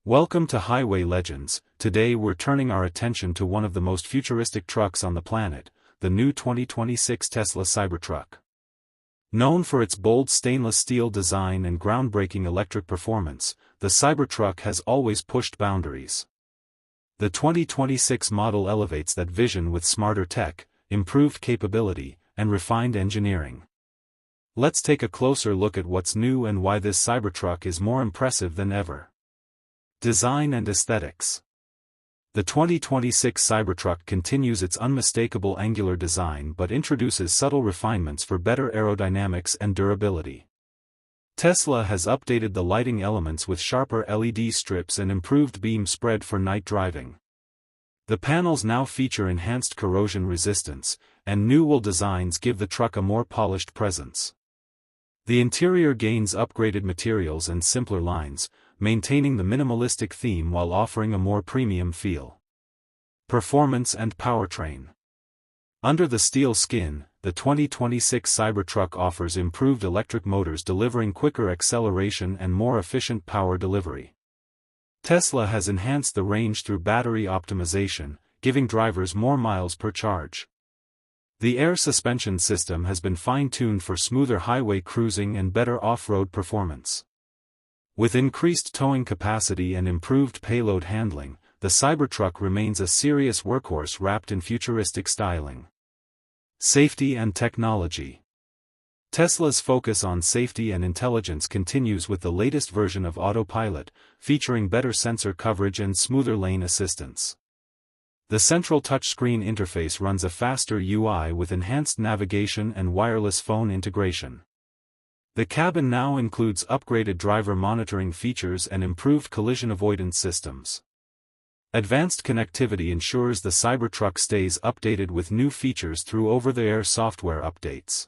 Welcome to Highway Legends. Today we're turning our attention to one of the most futuristic trucks on the planet, the new 2026 Tesla Cybertruck. Known for its bold stainless steel design and groundbreaking electric performance, the Cybertruck has always pushed boundaries. The 2026 model elevates that vision with smarter tech, improved capability, and refined engineering. Let's take a closer look at what's new and why this Cybertruck is more impressive than ever. Design and aesthetics. The 2026 Cybertruck continues its unmistakable angular design but introduces subtle refinements for better aerodynamics and durability. Tesla has updated the lighting elements with sharper LED strips and improved beam spread for night driving. The panels now feature enhanced corrosion resistance, and new wool designs give the truck a more polished presence. The interior gains upgraded materials and simpler lines, maintaining the minimalistic theme while offering a more premium feel. Performance and powertrain. Under the steel skin, the 2026 Cybertruck offers improved electric motors delivering quicker acceleration and more efficient power delivery. Tesla has enhanced the range through battery optimization, giving drivers more miles per charge. The air suspension system has been fine-tuned for smoother highway cruising and better off-road performance. With increased towing capacity and improved payload handling, the Cybertruck remains a serious workhorse wrapped in futuristic styling. Safety and technology. Tesla's focus on safety and intelligence continues with the latest version of Autopilot, featuring better sensor coverage and smoother lane assistance. The central touchscreen interface runs a faster UI with enhanced navigation and wireless phone integration. The cabin now includes upgraded driver monitoring features and improved collision avoidance systems. Advanced connectivity ensures the Cybertruck stays updated with new features through over-the-air software updates.